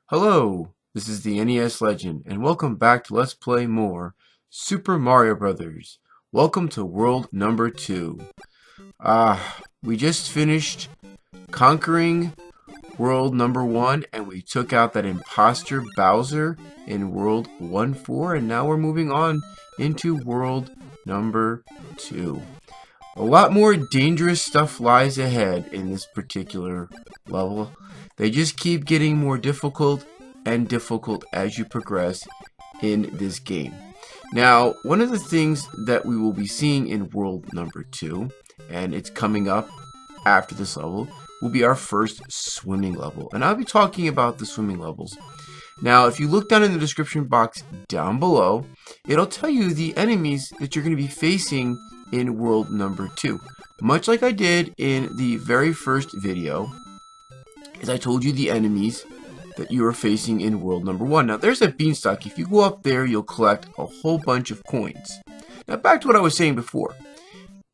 Hello, this is the NES Legend, and welcome back to Let's Play more Super Mario Brothers. Welcome to world number 2. We just finished conquering world number 1, and we took out that imposter Bowser in world 1-4, and now we're moving on into world number 2. A lot more dangerous stuff lies ahead in this particular level. They just keep getting more difficult and difficult as you progress in this game. Now, one of the things that we will be seeing in world number 2, and it's coming up after this level, will be our first swimming level. And I'll be talking about the swimming levels. Now, if you look down in the description box down below, it'll tell you the enemies that you're going to be facing in world number 2. Much like I did in the very first video, as I told you the enemies that you are facing in world number 1. Now, there's a beanstalk. If you go up there, you'll collect a whole bunch of coins. Now, back to what I was saying before.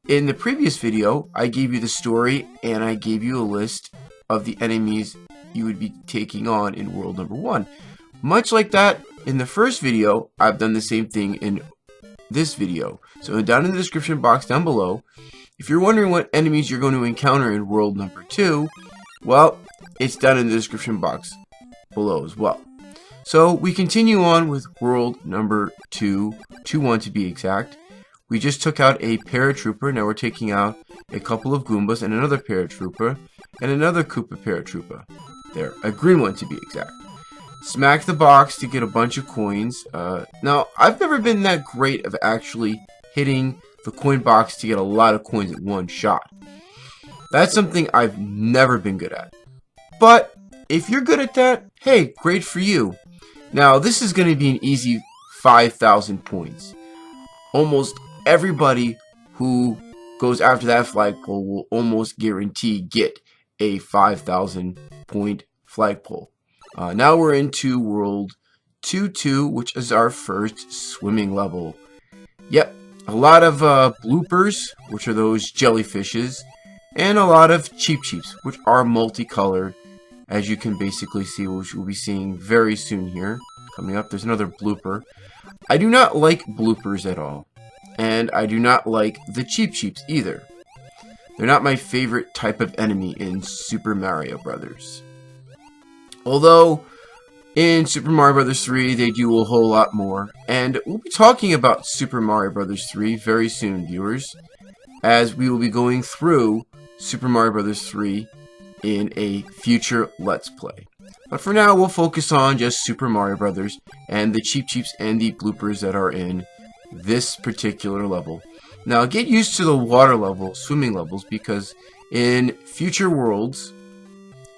In the previous video, I gave you the story, and I gave you a list of the enemies you would be taking on in world number 1. Much like that, in the first video, I've done the same thing in this video. So down in the description box down below, if you're wondering what enemies you're going to encounter in world number 2, well, it's down in the description box below as well. So we continue on with world number 2-1 to be exact. We just took out a Paratroopa. Now we're taking out a couple of Goombas and another Paratroopa and another Koopa Paratroopa. There, a green one to be exact. Smack the box to get a bunch of coins. Now, I've never been that great of actually hitting the coin box to get a lot of coins at one shot. That's something I've never been good at. But if you're good at that, hey, great for you. Now, this is going to be an easy 5,000 points. Almost everybody who goes after that flagpole will almost guarantee get a 5,000 point flagpole. Now we're into world 2-2, which is our first swimming level. Yep, a lot of bloopers, which are those jellyfishes, and a lot of Cheeps, which are multicolored, as you can basically see, which we'll be seeing very soon here. Coming up, there's another blooper. I do not like bloopers at all, and I do not like the Cheeps either. They're not my favorite type of enemy in Super Mario Brothers. Although, in Super Mario Brothers 3, they do a whole lot more. And we'll be talking about Super Mario Brothers 3 very soon, viewers, as we will be going through Super Mario Brothers 3 in a future Let's Play. But for now, we'll focus on just Super Mario Brothers and the Cheeps and the bloopers that are in this particular level. Now, get used to the water level, swimming levels, because in future worlds,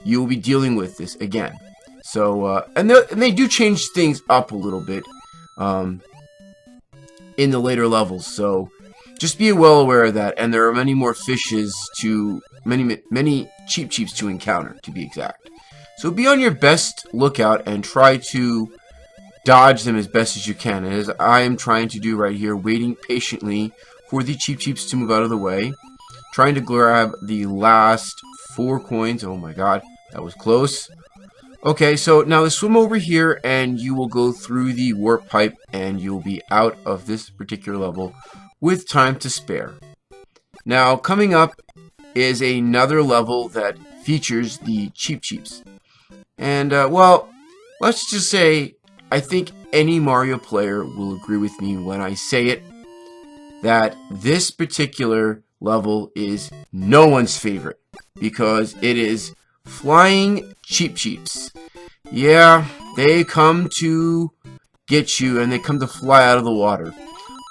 you will be dealing with this again. So, and they do change things up a little bit in the later levels. So, just be well aware of that. And there are many more fishes to many Cheeps to encounter, to be exact. So, be on your best lookout and try to dodge them as best as you can, as I am trying to do right here, waiting patiently for the Cheeps to move out of the way, trying to grab the last 4 coins. Oh my god. That was close. Okay, so now swim over here and you will go through the warp pipe and you'll be out of this particular level with time to spare. Now, coming up is another level that features the Cheeps. And, well, let's just say, I think any Mario player will agree with me when I say it, that this particular level is no one's favorite, because it is flying Cheeps. Yeah, they come to get you and they come to fly out of the water.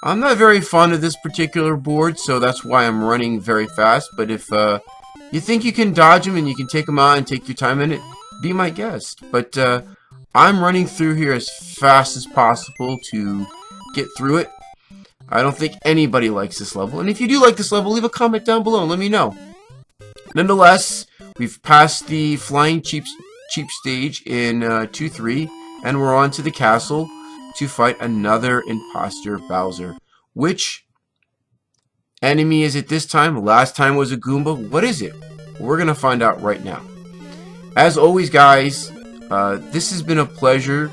I'm not very fond of this particular board, so that's why I'm running very fast. But if you think you can dodge them and you can take them out and take your time in it, be my guest. But I'm running through here as fast as possible to get through it. I don't think anybody likes this level. And if you do like this level, leave a comment down below and let me know. Nonetheless, we've passed the flying Cheep stage in 2-3, and we're on to the castle to fight another imposter Bowser. Which enemy is it this time? Last time was a Goomba. What is it? We're going to find out right now. As always, guys, This has been a pleasure.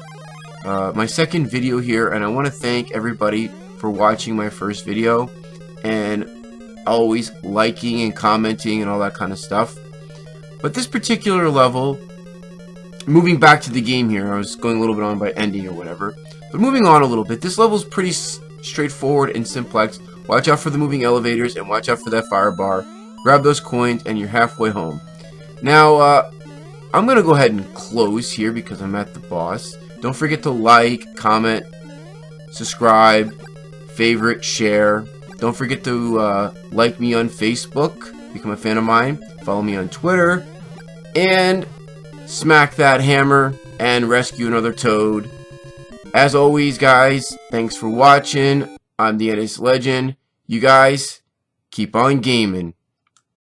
My second video here, and I want to thank everybody for watching my first video and always liking and commenting and all that kind of stuff. But this particular level, moving back to the game here, I was going a little bit on by ending or whatever, but moving on a little bit, this level is pretty straightforward and simplex. Watch out for the moving elevators and watch out for that fire bar. Grab those coins and you're halfway home. Now, I'm going to go ahead and close here because I'm at the boss. Don't forget to like, comment, subscribe, favorite, share. Don't forget to like me on Facebook, become a fan of mine, follow me on Twitter, and smack that hammer and rescue another toad. As always, guys, thanks for watching. I'm the NS Legend. You guys, keep on gaming.